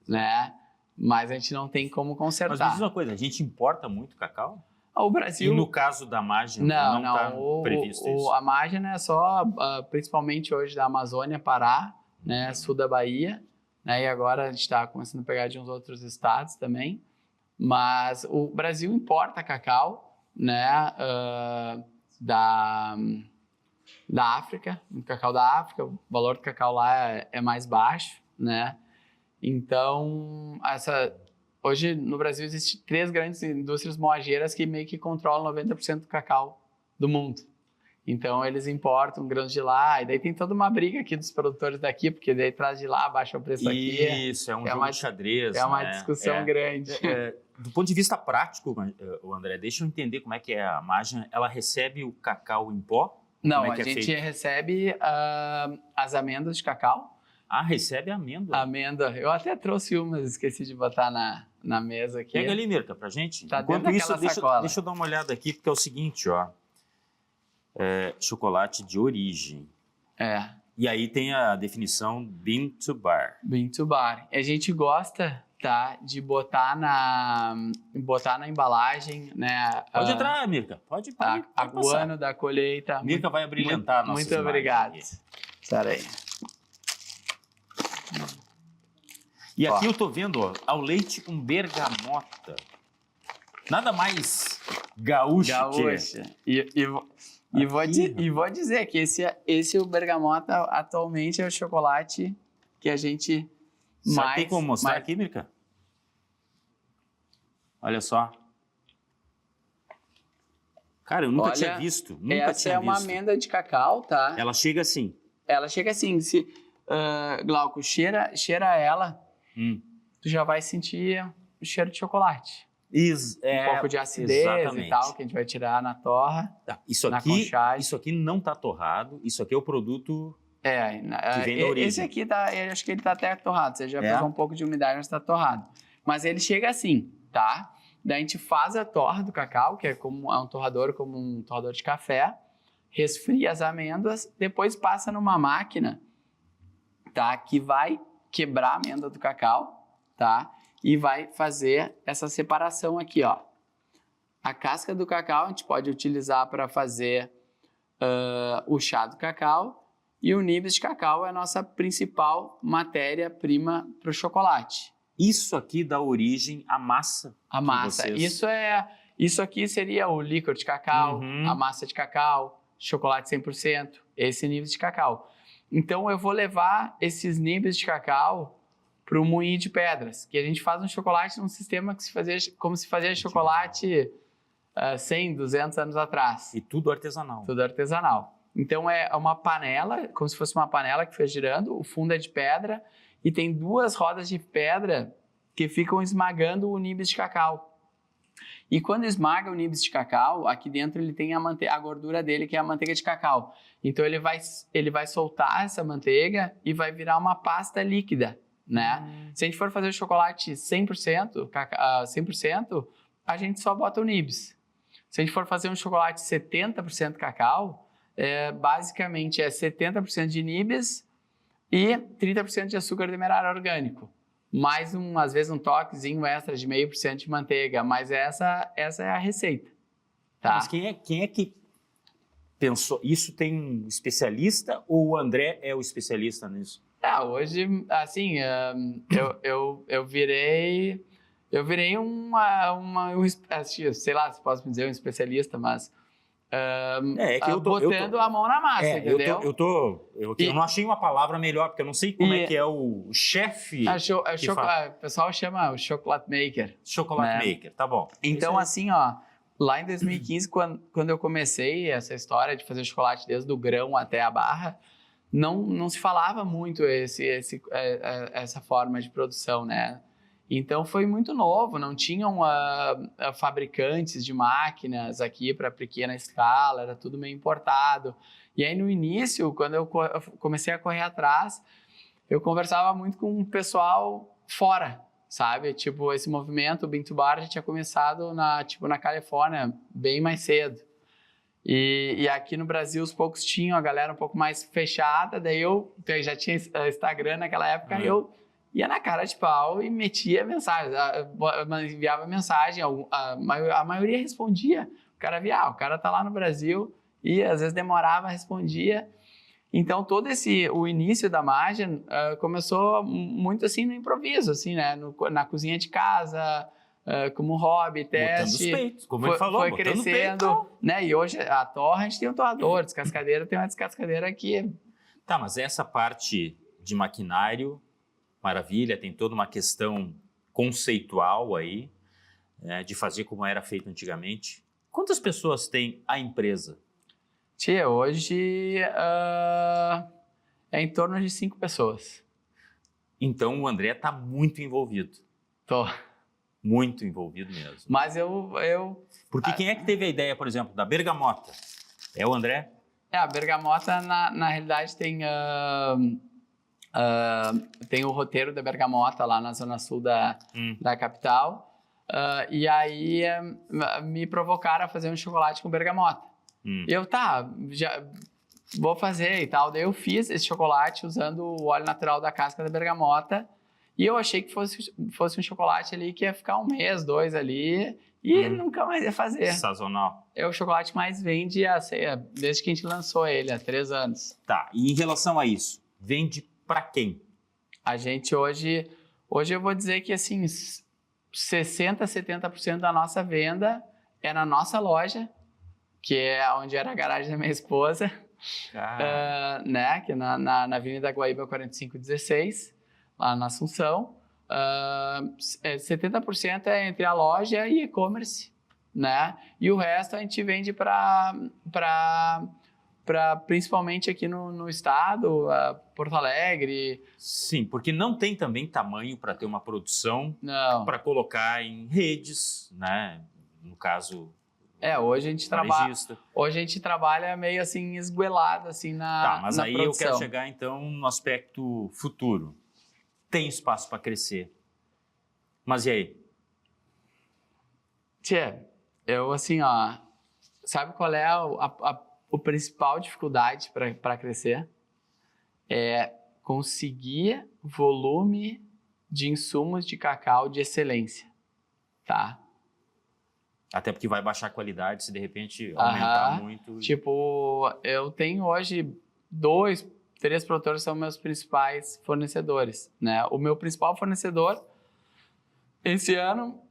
né? Mas a gente não tem como consertar. Mas me diz uma coisa, a gente importa muito cacau? O Brasil... E no caso da Mágina, não está previsto isso? A Mágina é só, principalmente hoje, da Amazônia, Pará, né? Sul da Bahia. Né? E agora a gente está começando a pegar de uns outros estados também, mas o Brasil importa cacau, né, da África, o cacau da África, o valor do cacau lá é mais baixo, né? Então, hoje no Brasil existem 3 grandes indústrias moageiras que meio que controlam 90% do cacau do mundo. Então, eles importam grãos de lá, e daí tem toda uma briga aqui dos produtores daqui, porque daí traz de lá, baixa o preço aqui. Isso, é um jogo de xadrez. É uma discussão grande. Do ponto de vista prático, André, deixa eu entender como é que é a Mágina. Ela recebe o cacau em pó? Não, a gente recebe as amêndoas de cacau, Ah, recebe amêndoa. Amêndoa. Eu até trouxe umas, esqueci de botar na mesa aqui. Pega ali, Mirka, pra gente. Tá Enquanto dentro isso, daquela sacola. deixa eu dar uma olhada aqui, porque é o seguinte, ó. Chocolate de origem. E aí tem a definição bean to bar. Bean to bar. A gente gosta, tá, de botar na embalagem, né? Pode entrar, Mirka. Pode o ano da colheita. Mirka vai abrilhantar nossas Muito obrigado. Espera aí. E aqui eu tô vendo, ó, ao leite com bergamota. Nada mais gaúcho. E vou dizer que esse o bergamota atualmente é o chocolate que a gente mais... Tem como mostrar aqui, Mirka? Olha só. Cara, eu nunca tinha visto. Essa é uma amêndoa de cacau, tá? Ela chega assim. Glauco, cheira ela, tu já vai sentir o cheiro de chocolate. Um pouco de acidez exatamente. E tal, que a gente vai tirar na torra, isso aqui não está torrado, isso aqui é o produto que vem da origem. Esse aqui, eu acho que ele está até torrado, você já pegou um pouco de umidade, mas está torrado. Mas ele chega assim, tá? Daí a gente faz a torra do cacau, que é como um torrador de café, resfria as amêndoas, depois passa numa máquina, tá? Que vai quebrar a amêndoa do cacau, tá? E vai fazer essa separação aqui, ó. A casca do cacau a gente pode utilizar para fazer o chá do cacau e o nibs de cacau é a nossa principal matéria-prima para o chocolate. Isso aqui dá origem à massa. A massa. Isso aqui seria o líquor de cacau, a massa de cacau, chocolate 100%, esse nibs de cacau. Então eu vou levar esses nibs de cacau para o moinho de pedras, que a gente faz um chocolate num sistema como se fazia chocolate 100, 200 anos atrás. E tudo artesanal. Tudo artesanal. Então é uma panela, como se fosse uma panela que foi girando, o fundo é de pedra e tem duas rodas de pedra que ficam esmagando o nibs de cacau. E quando esmaga o nibs de cacau, aqui dentro ele tem a gordura dele, que é a manteiga de cacau. Então ele vai soltar essa manteiga e vai virar uma pasta líquida. Né? Se a gente for fazer o chocolate 100%, a gente só bota o nibs. Se a gente for fazer um chocolate 70% cacau, basicamente é 70% de nibs e 30% de açúcar demerara orgânico. Mais às vezes um toquezinho extra de 0,5% de manteiga, mas essa é a receita. Tá? Mas quem é que pensou? Isso tem um especialista ou o André é o especialista nisso? Hoje, assim, eu virei sei lá se posso dizer um especialista, mas botando a mão na massa, entendeu? Eu não achei uma palavra melhor, porque eu não sei como é que é o chefe. O pessoal chama o chocolate maker. Chocolate maker, tá bom. Então, assim, ó, lá em 2015, quando eu comecei essa história de fazer chocolate desde o grão até a barra, não se falava muito essa forma de produção, né? Então foi muito novo, não tinham fabricantes de máquinas aqui para pequena escala, era tudo meio importado. E aí no início, quando eu comecei a correr atrás, eu conversava muito com o pessoal fora, sabe? Tipo, esse movimento, o Bean to Bar, já tinha começado na Califórnia bem mais cedo. E aqui no Brasil os poucos tinham, a galera um pouco mais fechada, daí eu já tinha Instagram naquela época, eu ia na cara de pau e metia mensagem, enviava mensagem, a maioria respondia, o cara via, o cara tá lá no Brasil e às vezes demorava, respondia. Então todo o início da Magian começou muito assim no improviso, assim, né, na cozinha de casa, como hobby, teste. Botando os peitos, como ele falou, foi crescendo, né? E hoje a torra a gente tem um torrador, descascadeira tem uma descascadeira aqui. Tá, mas essa parte de maquinário, maravilha, tem toda uma questão conceitual aí, né, de fazer como era feito antigamente. Quantas pessoas tem a empresa? Tia, hoje é em torno de 5 pessoas. Então o André está muito envolvido. Tô. Muito envolvido mesmo. Mas Porque quem é que teve a ideia, por exemplo, da bergamota? É o André? A bergamota, na realidade, tem Tem o Roteiro da Bergamota lá na zona sul da capital. E aí me provocaram a fazer um chocolate com bergamota. Eu, já vou fazer e tal. Daí eu fiz esse chocolate usando o óleo natural da casca da bergamota. E eu achei que fosse um chocolate ali que ia ficar 1 mês, 2 ali e nunca mais ia fazer. Sazonal. É o chocolate que mais vende desde que a gente lançou ele, há 3 anos. Tá, e em relação a isso, vende para quem? A gente hoje eu vou dizer que assim, 60%, 70% da nossa venda é na nossa loja, que é onde era a garagem da minha esposa, né? Que é na Avenida Guaíba 4516, lá na Assunção. 70% é entre a loja e e-commerce, né? E o resto a gente vende para principalmente aqui no estado, Porto Alegre. Sim, porque não tem também tamanho para ter uma produção para colocar em redes, né? No caso, hoje a gente trabalha meio assim esguelado assim mas na aí produção. Eu quero chegar então no aspecto futuro. Tem espaço para crescer. Mas e aí? Eu assim, sabe qual é a principal dificuldade para crescer? É conseguir volume de insumos de cacau de excelência, tá? Até porque vai baixar a qualidade se de repente aumentar muito. Tipo, eu tenho hoje 2, 3 produtores são meus principais fornecedores, né? O meu principal fornecedor, esse ano,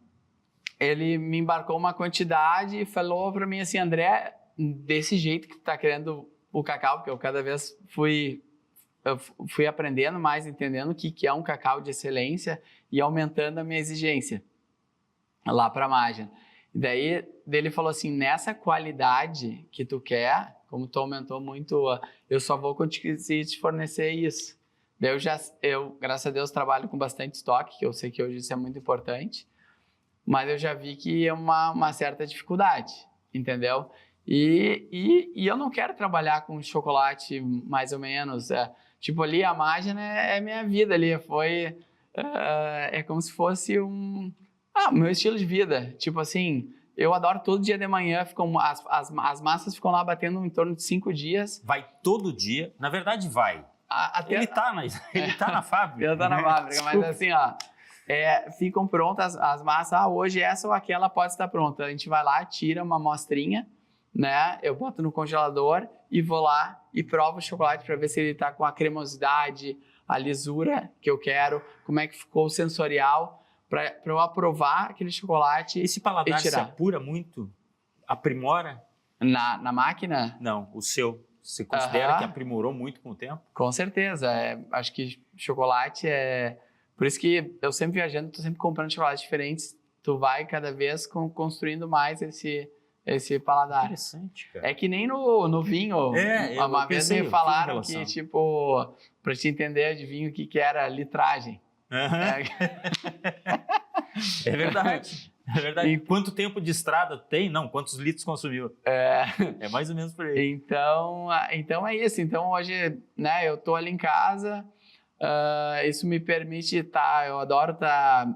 ele me embarcou uma quantidade e falou para mim assim, André, desse jeito que tu tá querendo o cacau, porque eu cada vez fui aprendendo mais, entendendo o que é um cacau de excelência e aumentando a minha exigência lá para a Magian. E daí ele falou assim, nessa qualidade que tu quer, como tu aumentou muito, eu só vou conseguir te fornecer isso. Daí eu, graças a Deus, trabalho com bastante estoque, que eu sei que hoje isso é muito importante, mas eu já vi que é uma certa dificuldade, entendeu? E eu não quero trabalhar com chocolate mais ou menos, tipo ali a Magian é minha vida ali, é como se fosse meu estilo de vida, tipo assim, eu adoro todo dia de manhã, as massas ficam lá batendo em torno de 5 dias. Vai todo dia, na verdade vai. Ele tá na fábrica. Ele tá na fábrica, mas assim, ficam prontas as massas, hoje essa ou aquela pode estar pronta, a gente vai lá, tira uma amostrinha, né? Eu boto no congelador e vou lá e provo o chocolate para ver se ele tá com a cremosidade, a lisura que eu quero, como é que ficou o sensorial, para eu aprovar aquele chocolate. Esse paladar se apura muito? Aprimora? Na máquina? Não, o seu. Você considera que aprimorou muito com o tempo? Com certeza. Acho que chocolate Por isso que eu sempre viajando, tô sempre comprando chocolates diferentes. Tu vai cada vez construindo mais esse paladar. Interessante, cara. É que nem no vinho. Uma vez me falaram que, tipo, para te entender de vinho, o que era litragem. É verdade. É verdade. E quanto tempo de estrada tem? Não, quantos litros consumiu? É mais ou menos por aí. Então é isso. Então hoje, né, eu tô ali em casa, isso me permite eu adoro estar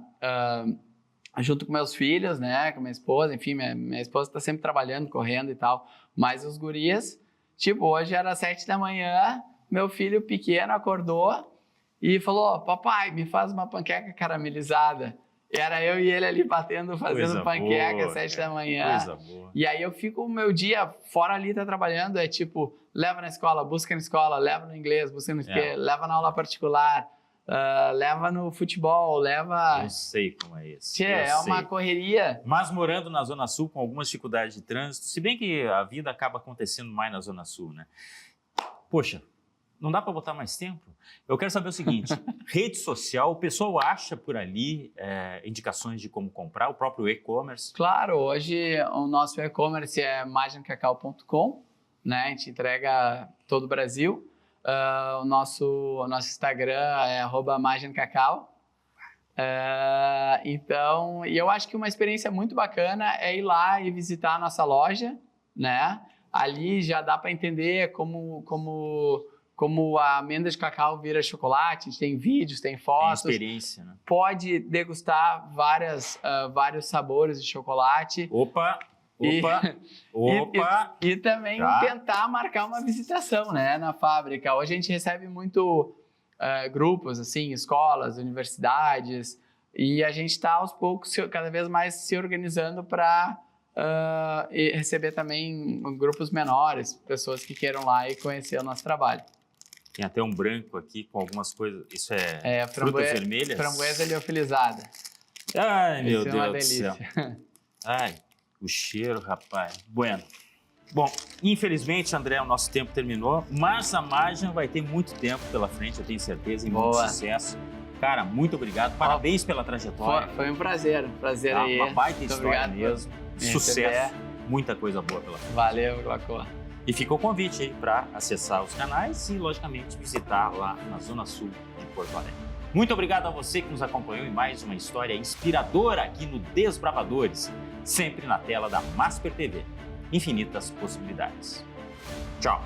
junto com meus filhos, né, com minha esposa, enfim, minha esposa tá sempre trabalhando, correndo e tal, mas os gurias, tipo, hoje era 7 da manhã, meu filho pequeno acordou e falou, papai, me faz uma panqueca caramelizada. E era eu e ele ali fazendo panqueca às 7 da manhã. Coisa boa. E aí eu fico o meu dia fora ali, tá trabalhando, tipo, leva na escola, busca na escola, leva no inglês, busca no inglês, leva na aula particular, leva no futebol, leva... Eu sei como é isso. Uma correria. Mas morando na Zona Sul, com algumas dificuldades de trânsito, se bem que a vida acaba acontecendo mais na Zona Sul, né? Poxa, não dá para botar mais tempo? Eu quero saber o seguinte, rede social, o pessoal acha por ali indicações de como comprar, o próprio e-commerce? Claro, hoje o nosso e-commerce é magiancacau.com, né? A gente entrega todo o Brasil. O nosso Instagram é @magiancacau. Então, e eu acho que uma experiência muito bacana é ir lá e visitar a nossa loja, né? Ali já dá para entender como como a amêndoa de cacau vira chocolate, a gente tem vídeos, tem fotos. Tem experiência, né? Pode degustar vários sabores de chocolate. Opa! E também tentar marcar uma visitação, né, na fábrica. Hoje a gente recebe muito grupos, assim, escolas, universidades, e a gente está aos poucos cada vez mais se organizando para receber também grupos menores, pessoas que queiram lá e conhecer o nosso trabalho. Tem até um branco aqui com algumas coisas. Isso é frutas vermelhas? Framboesa liofilizada. Ai, meu Deus do céu. Ai, o cheiro, rapaz. Bueno. Bom, infelizmente, André, o nosso tempo terminou, mas a Marjan vai ter muito tempo pela frente, eu tenho certeza, e muito sucesso. Cara, muito obrigado. Parabéns pela trajetória. Foi um prazer. Prazer aí. Uma baita história mesmo. Sucesso. Muita coisa boa pela frente. Valeu, Glauco. E fica o convite aí para acessar os canais e, logicamente, visitar lá na Zona Sul de Porto Alegre. Muito obrigado a você que nos acompanhou em mais uma história inspiradora aqui no Desbravadores, sempre na tela da Masper TV. Infinitas possibilidades. Tchau!